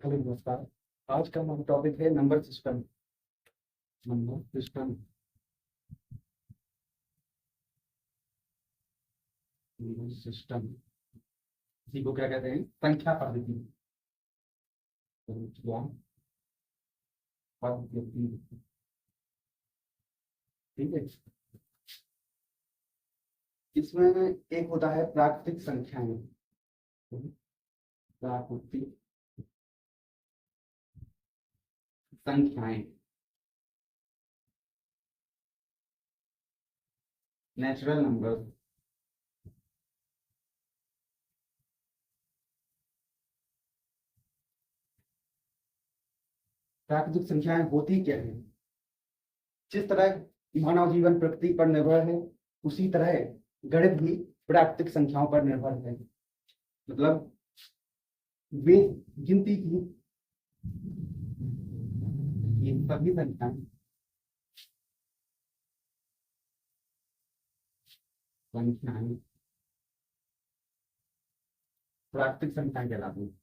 Hello नमस्कार। आज का हमारा टॉपिक है number system. Number system. Number system इसी को क्या कहते हैं? संख्या पद्धति। संख्या पद्धति। ठीक है। इसमें एक होता है प्राकृतिक संख्याएं। प्राकृतिक संख्याएं, नेचुरल नंबर। प्राकृतिक संख्याएं होती क्या है? जिस तरह मानव जीवन प्रकृति पर निर्भर है, उसी तरह गणित भी प्राकृतिक संख्याओं पर निर्भर है। मतलब वे गिनती की ये सभी संख्याएं संख्याएं प्राकृतिक संख्याएं कहलाती हैं।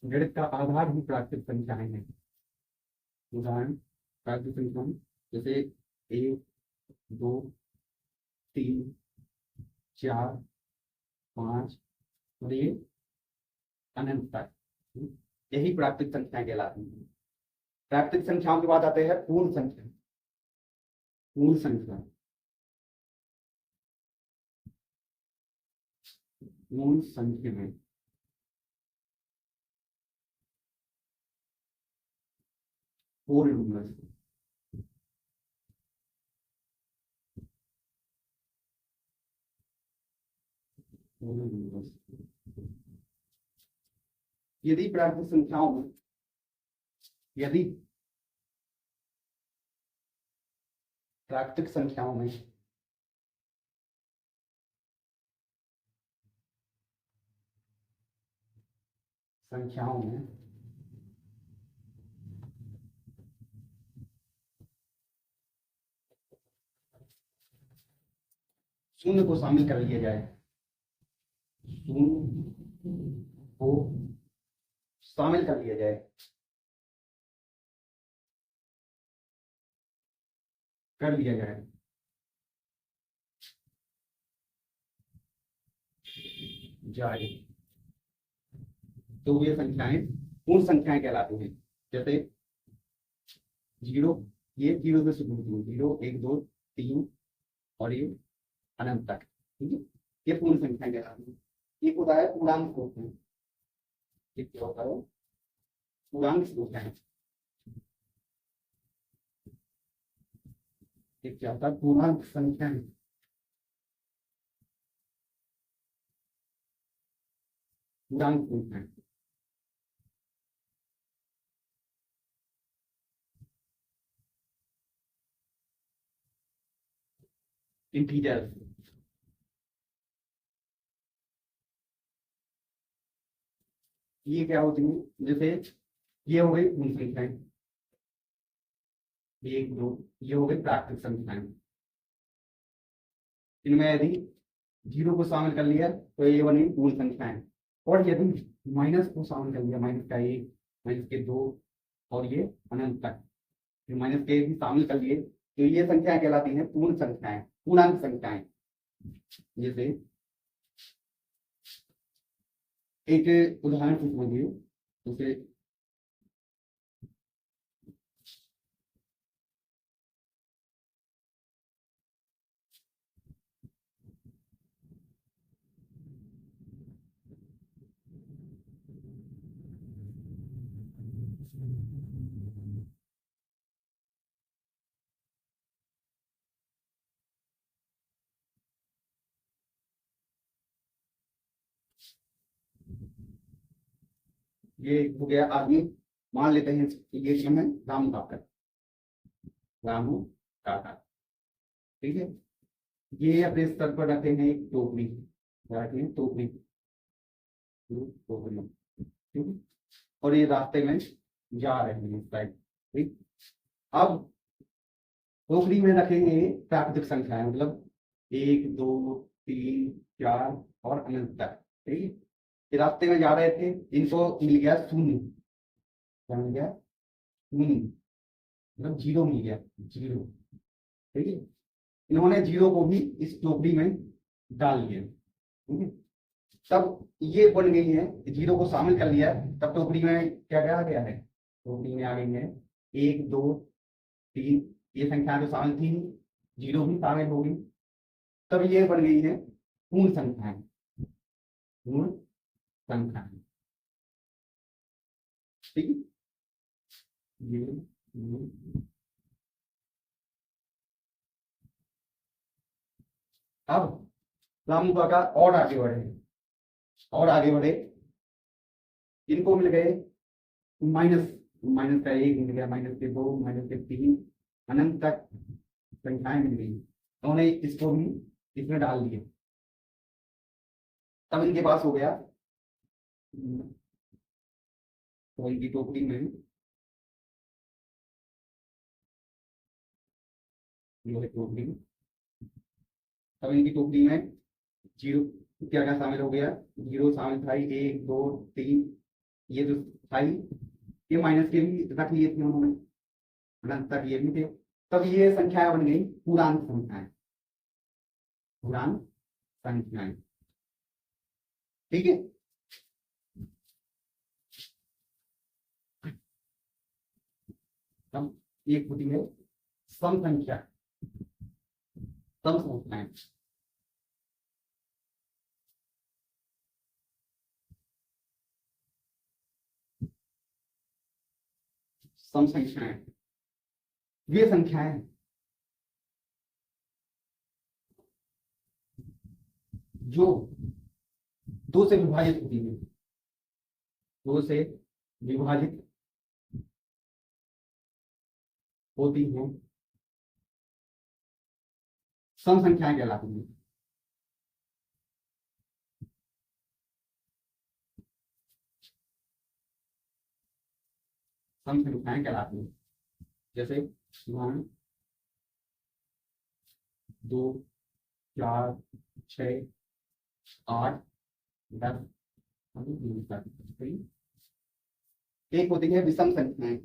गणित का आधार ही प्राकृतिक संख्याएं हैं। उदाहरण प्राकृतिक संख्याएं जैसे 1, 2, 3, 4, 5 और ये अनंत तक, यही प्राकृतिक संख्याएं कहलाती हैं। प्राकृतिक संख्याओं के बाद आते हैं पूर्ण संख्या। पूर्ण संख्या। पूर्ण संख्या में पूर्ण नंबर। यदि प्राकृतिक संख्याओं में यदि प्राकृतिक संख्याओं में संख्याओं में शून्य को शामिल कर लिया जाए, शून्य को शामिल कर लिया जाए, कर लिया जाए तो ये संख्याएं पूर्ण संख्याएं कहलाती हैं। जैसे 0, ये 0 से शुरू होती है, 0, 1, 2, 3 और ये अनंत तक। ठीक है, ये पूर्ण संख्याएं कहलाती हैं। एक होता है पूर्णांक संख्याएं। एक क्या होता है? पूर्णांक संख्याएं। एक क्या होता है? पूर्णांक संख्याएं। पूर्णांक संख्याएं इंटीजर। ये क्या होती है? जैसे ये हो गई पूर्ण संख्याएं, 1, 2, ये हो गई प्राकृतिक संख्याएं। इनमें यदि 0 को शामिल कर लिया तो ये बनी पूर्ण संख्याएं। और यदि माइनस को शामिल कर लिया, माइनस का 1, माइनस के 2 और ये अनंत तक, फिर माइनस के भी शामिल कर लिए तो ये संख्याएं कहलाती हैं पूर्ण संख्याएं, पूर्णांक संख्याएं। जैसे एक उदाहरण से समझिए। जैसे ये हो गया आदमी, मान लेते हैं ये नाम है रामू काका। रामू काका। ठीक है, ये अपने स्तर पर रखे हैं एक टोकरी, रखे हैं टोकरी, टोकरी। ठीक है, और ये रास्ते में जा रहे हैं इस साइड। ठीक, अब टोकरी में रखेंगे प्राकृतिक संख्याएं, मतलब 1 2 3 4 और अनंत तक। ठीक है, ये रास्ते में जा रहे थे, इनको मिल गया शून्य। क्या मिल गया? शून्य, मतलब जीरो मिल गया, जीरो। ठीक है, इन्होंने जीरो को भी इस टोकरी में डाल दिया। ठीक है, तब ये बन गई है, जीरो को शामिल कर लिया, तब टोकरी में क्या क्या आ गया है? टोकरी में आ गई है 1 2 3, ये संख्या जो शामिल थी, जीरो भी शामिल हो गई, तब ये बन गई है पूर्ण संख्याएं। पूर्ण संख्याएं, ठीक है। ये अब रामू काका और आगे बढ़े, और आगे बढ़े, इनको मिल गए माइनस, माइनस का 1 मिल गया, माइनस के 2, माइनस के 3, अनंत तक संख्याएं मिल गई, उन्होंने इसको भी इसमें डाल दिया, तब इनके पास हो गया, तो इनकी टोकरी में ये है टोकरी, तब इनकी टोकरी में जीरो क्या क्या शामिल हो गया? जीरो शामिल था, 1 2 3, ये जो था, ये माइनस के भी रख लिए थे उन्होंने, अनंत तक ये भी थे, तब ये संख्याएं बन गई पूर्णांक संख्याएं। पूर्णांक संख्याएं, ठीक है। तब एक होती है सम संख्या, सम संख्याएं। सम संख्याएं वे संख्याएं जो दो से विभाजित होती है, दो से विभाजित होती हैं, सम संख्याएं कहलाती हैं। सम संख्याएं कहलाती हैं, जैसे 1 2 4 6 8 10। एक होती है विषम संख्याएं,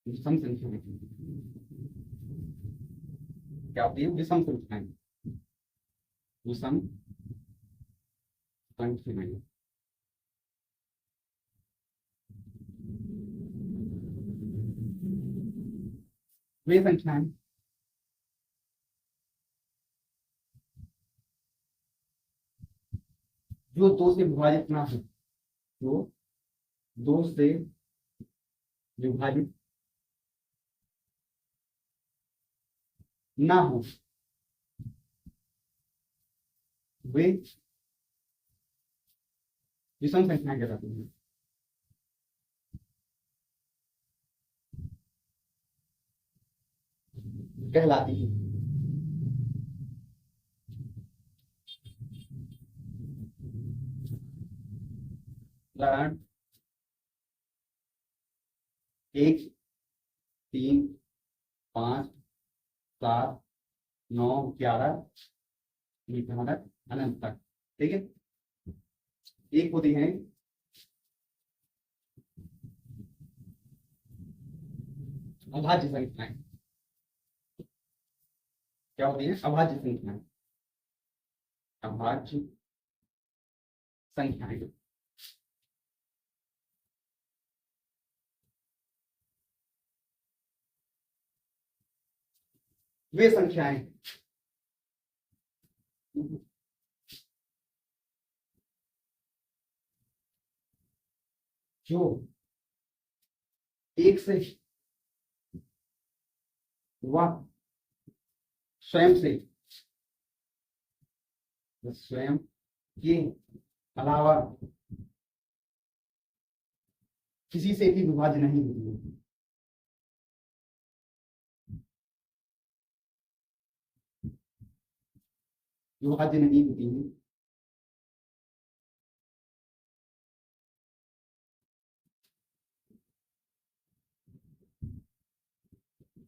विषम संख्याएं क्या होती है? विषम संख्याएं, विषम संख्याएं वे संख्याएं जो दो से विभाजित ना हो, जो दो से विभाजित ना हो, वे विषम संख्याएं कहलाती हैं। कहलाती है। उदाहरण 1 3 5 7 9 11 अनंत तक, ठीक है। एक होती है अभाज्य संख्याएं, क्या होती है? अभाज्य संख्याएं, अभाज्य संख्याएं वे संख्याएं जो एक से व स्वयं से, स्वयं के अलावा किसी से भी विभाज्य नहीं होती है, विभाज्य नहीं होती है,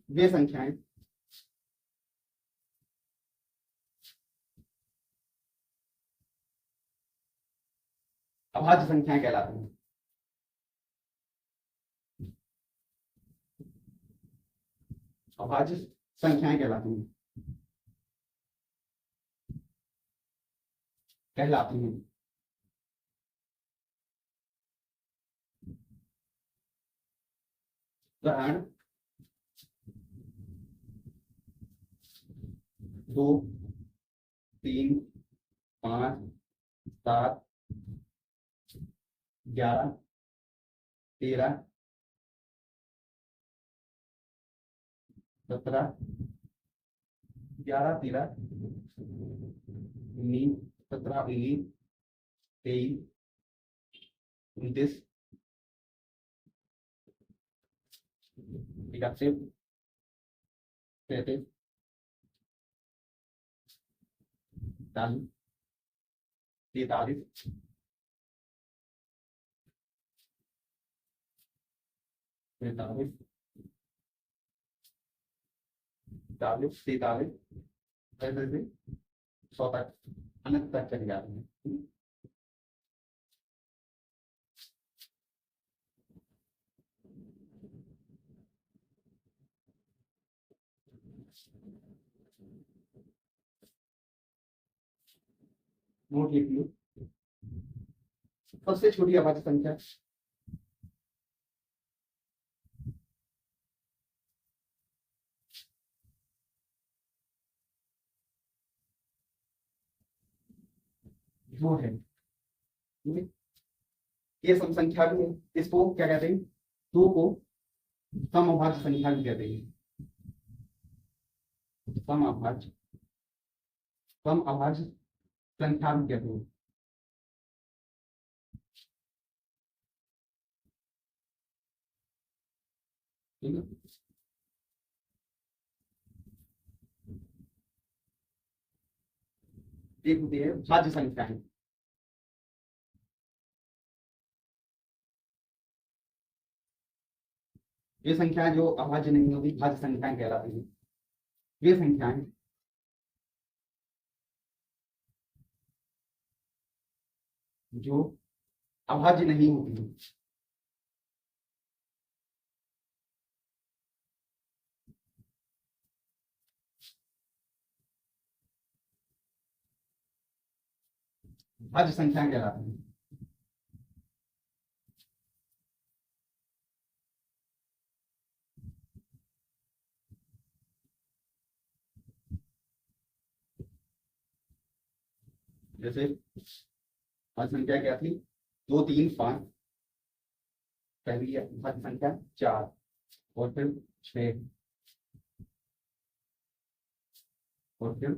वे संख्याएं अभाज्य संख्याएं कहलाती हैं। अभाज्य संख्याएं कहलाती हैं। उदाहरण 2, 3, 5, 7, 11, 13, 17, 11, 13, 19, 17, 19, 23, 29, 31, 33, 40, 43, 43, 40, 43, ऐसे से 100 तक अनंत तक चले जाते हैं। नोट लिख लो। सबसे छोटी अभाज्य संख्या वो है, ये सम संख्या भी है। इसको क्या कहते हैं? दो को सम अभाज्य संख्या भी कहते हैं। सम अभाज्य संख्या भी कहते हैं। ठीक है, एक होती है भाज्य संख्याएं। ये संख्याएं जो अभाज्य नहीं होती भाज्य संख्याएं कहलाती हैं। ये संख्याएं जो अभाज्य नहीं होती हैं, भाज्य संख्याएं कहलाती हैं। जैसे भाज्य संख्या क्या थी? 2, 3, 5, पहली भाज्य संख्या 4 और फिर 6 और फिर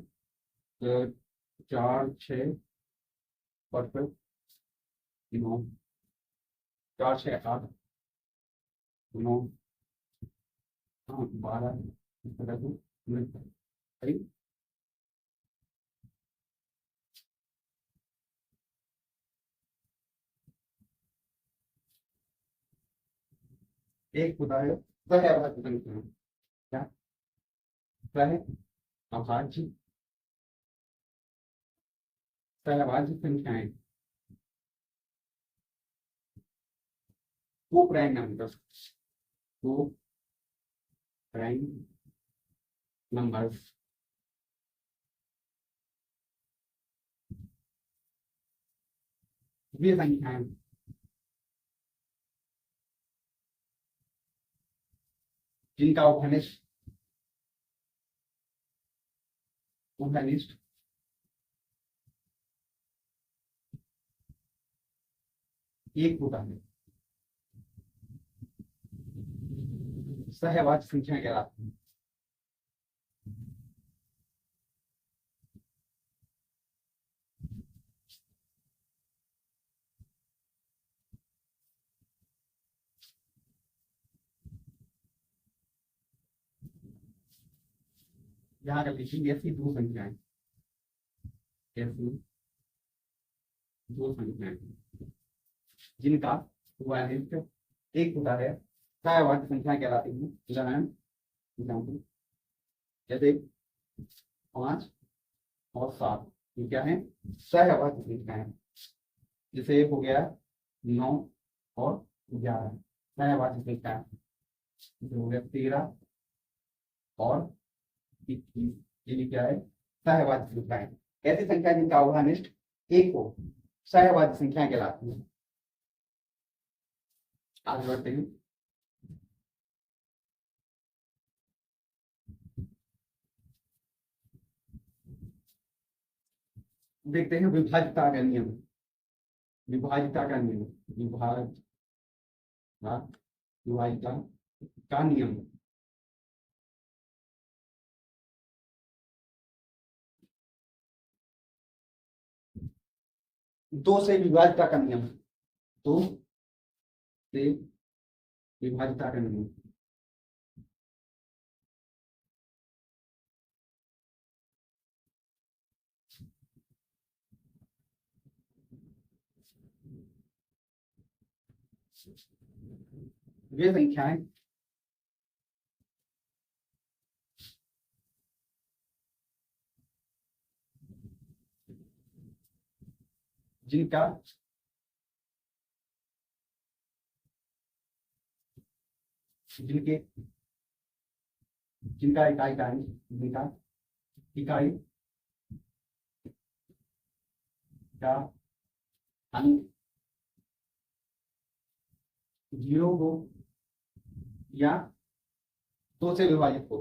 4, 6 और फिर 9, 4, 6, 8, 9, 12, एक होता है सह अभाज्य संख्या। क्या सह अभाज्य सहअभाज्य संख्याएं को प्राइम नंबर को प्राइम नंबर्स वे संख्याएं जिनका उभयनिष्ठ एक होता है, सहअभाज्य संख्या कहलाती है। यहाँ कर लिखिए ऐसी दो संख्याएं, ऐसी दो संख्याएं जिनका उभयनिष्ठ एक होता है, सहअभाज्य संख्या कहलाती है। उदाहरण एग्जाम्पल जैसे 5 और 7 ये क्या है, सहअभाज्य संख्याएं। जैसे हो गया 9 और 11 सहअभाज्य संख्याएं। जो हो गया 13 और 21 ये भी क्या है, सहअभाज्य संख्याएं। ऐसी संख्या जिनका अवधानिष्ठ एक हो सहअभाज्य संख्याएं कहलाती है। आगे बढ़ते हैं। देखते हैं विभाज्यता का नियम। विभाज्यता का नियम, विभाज्यता का नियम। दो से विभाज्यता का नियम, दो से विभाज्यता का नियम। वे संख्याएं जिनका जिनके जिनका इकाई का जिनका इकाई का अंक 0 हो या 2 से विभाजित हो,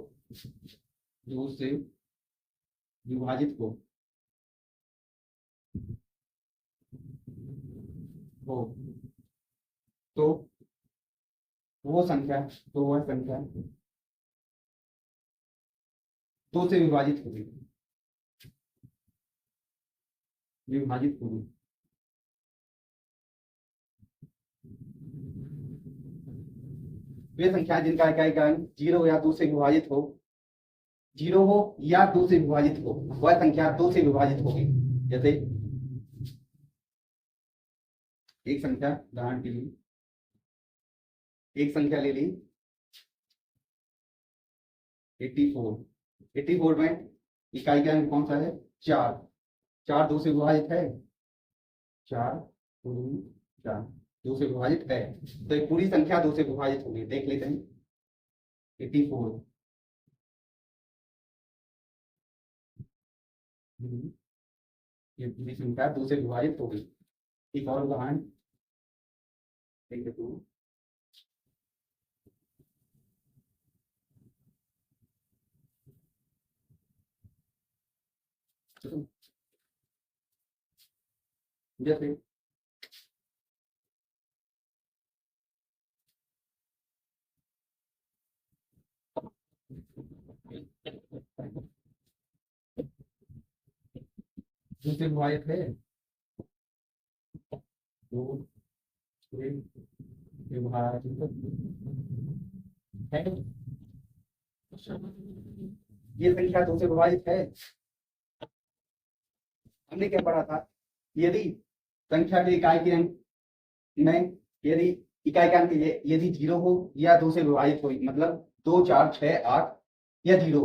2 से विभाजित हो तो वो संख्या, तो वह संख्या 2 से विभाजित होगी, विभाजित होगी। वे संख्या जिनका इकाई का अंक 0 या 2 से विभाजित हो, 0 हो या 2 से विभाजित हो, वह संख्या 2 से विभाजित होगी। जैसे एक संख्या, उदाहरण के लिए एक संख्या ले ली 84, 84 में इकाई का अंक कौन सा है, 4, 4 2 से विभाजित है, 4 2 4 2 से विभाजित है, तो एक पूरी संख्या 2 से विभाजित होगी। देख लेते हैं 84 ये पूरी संख्या 2 से विभाजित होगी। एक और उदाहरण देखते हैं। जैसे दूसरे विभाजित है, 2 से विभाजित है, ये संख्या 2 से विभाजित है। हमने क्या पढ़ा था, यदि संख्या के इकाई के अंक में यदि इकाई का अंक यदि 0 हो या 2 से विभाजित हो, मतलब 2 4 6 8 या 0,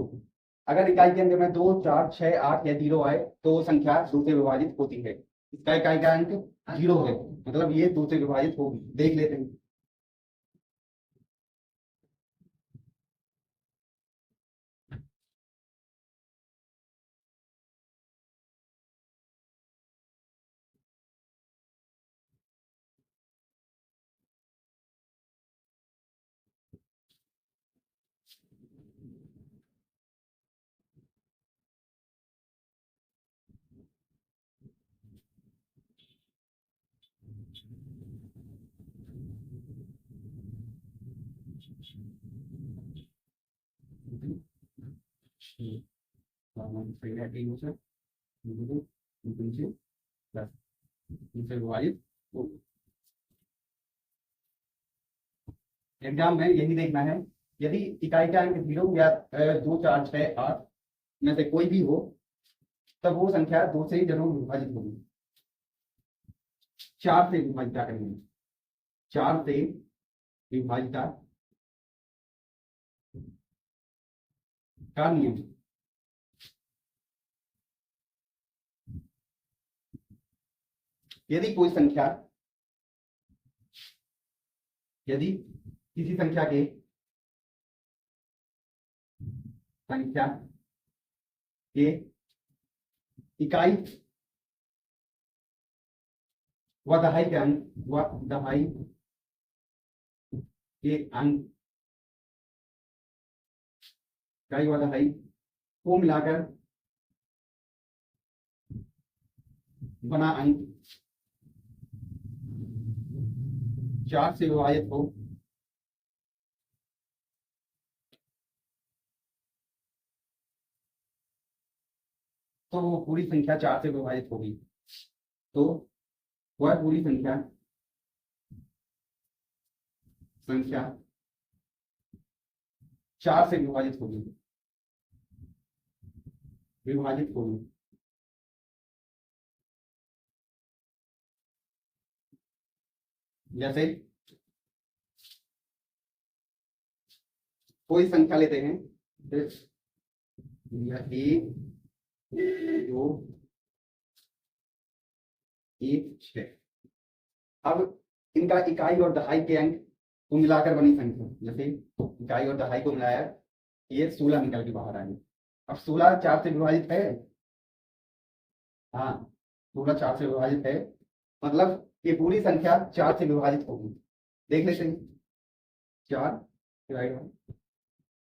अगर इकाई के अंक में 2 4 6 8 या 0 आए तो वो संख्या 2 से विभाजित होती है। इसका इकाई का अंक 0 है, मतलब ये 2 से विभाजित होगी। देख लेते हैं। एग्जाम में यही देखना है, यदि इकाई का अंक 0 या 2 4 6 8 में से कोई भी हो तब वो संख्या 2 से जरूर विभाजित होगी। 4 से विभाजित करेंगे, 4 से विभाजित का नियम। यदि कोई संख्या, यदि किसी संख्या के इकाई व दहाई के अंक इकाई व दहाई को मिलाकर बना अंक 4 से विभाजित हो, तो वो पूरी संख्या 4 से विभाजित होगी। तो वह पूरी संख्या 4 से विभाजित होगी, जैसे कोई संख्या लेते हैं, 1 2 1 6। अब इनका इकाई और दहाई के अंक को मिलाकर बनी संख्या, जैसे इकाई और दहाई को मिलाया, ये 16 निकल के बाहर आई। अब 16 4 से विभाजित है, हाँ 16 4 से विभाजित है, मतलब ये पूरी संख्या 4 से विभाजित होगी। देख लेते हैं, 4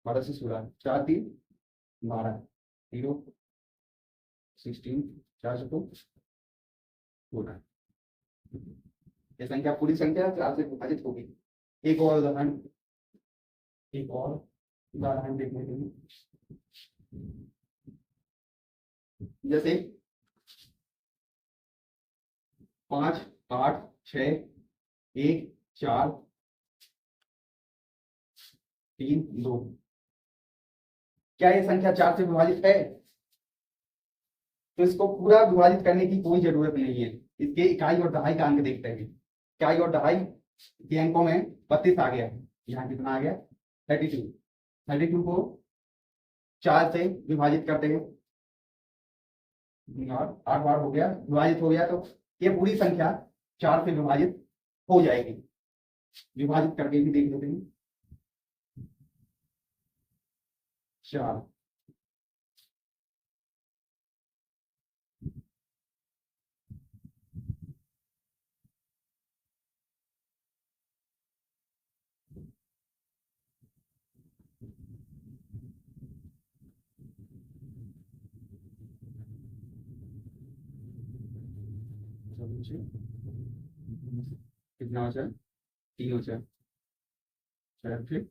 12 से 16, 4 3 12, 0 16, 4 से 16। ये संख्या पूरी संख्या 4 से विभाजित होगी। एक और उदाहरण देखने के लिए, जैसे 5 8 6 1 4 3 2। क्या ये संख्या 4 से विभाजित है? तो इसको पूरा विभाजित करने की कोई जरूरत नहीं है। इसके इकाई और दहाई का अंक देखते हैं। इकाई और दहाई के अंकों में 32 आ गया, यहाँ कितना आ गया 32। 32 को 4 से विभाजित करते हैं और 8 बार हो गया, विभाजित हो गया, तो ये पूरी संख्या 4 से विभाजित हो जाएगी। विभाजित करके भी देख लेते हैं, 4 कितना हो जाए 3 हो जाए, फिर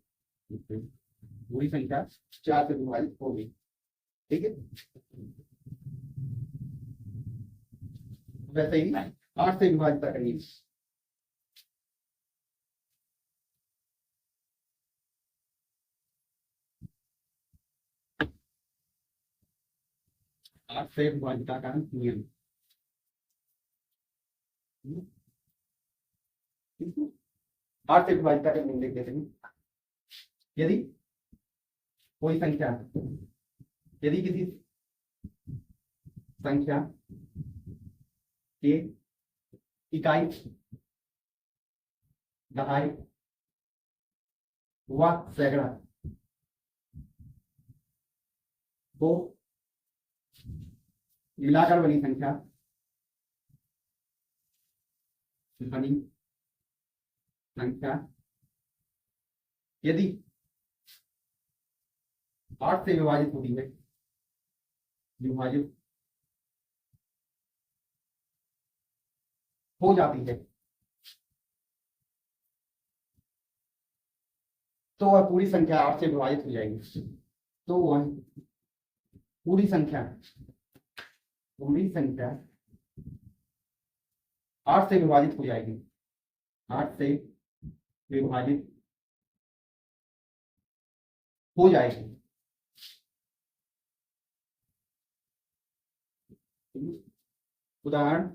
पूरी संख्या 4 से विभाजित होगी। ठीक है, वैसे ही 8 से विभाजित करनी है। 8 से विभाजित का नियम, 8 से विभाजित का नियम देख लेते हैं। यदि कोई संख्या, यदि किसी संख्या के इकाई दहाई व सैकड़ा को मिलाकर बनी संख्या यदि 8 से विभाजित होती है, विभाजित हो जाती है, तो वह पूरी संख्या 8 से विभाजित हो जाएगी। तो वह पूरी संख्या 8 से विभाजित हो जाएगी, 8 से विभाजित हो जाएगी। उदाहरण,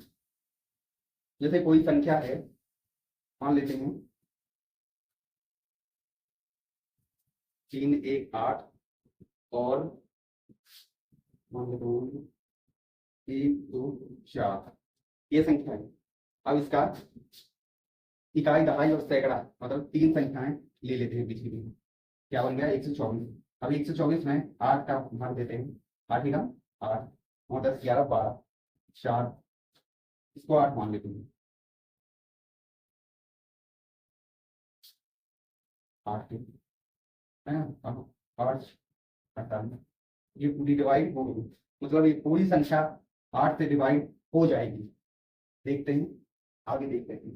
जैसे कोई संख्या है, मान लेते हैं 3 1 8 और मान लेता हूँ 1 2 4 ये संख्या है। अब इसका इकाई, दहाई और सैकड़ा मतलब 3 संख्याएं ले लेते हैं पिछली में। क्या बन गया 124। अब 124 में 8 का भाग देते हैं। 8 का 8 और 10 11 12 4, इसको 8 मान लेते हैं। 8 है ना, 8 48, ये पूरी डिवाइड हो गई। मतलब ये पूरी संख्या 8 से डिवाइड हो जाएगी। देखते हैं, आगे देखते हैं।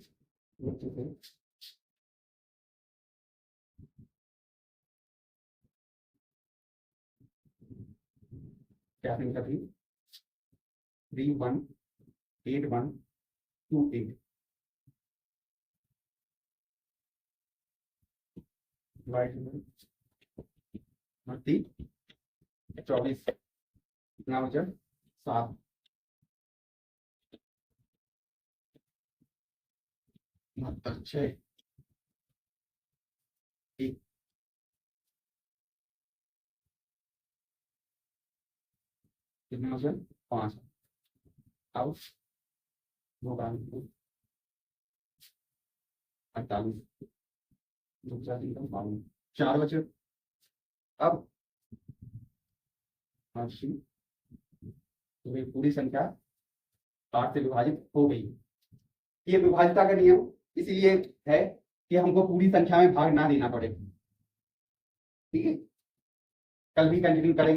क्या संख्या थी 318128 डिवाइड 24 कितना बचा 7 6 1 कितना बचा 5। अब 48 4 बचे। अब 80, तो ये पूरी संख्या 8 से विभाजित हो गई। ये विभाजिता का नियम इसीलिए है कि हमको पूरी संख्या में भाग ना देना पड़े। ठीक है, कल भी कंटिन्यू करेंगे।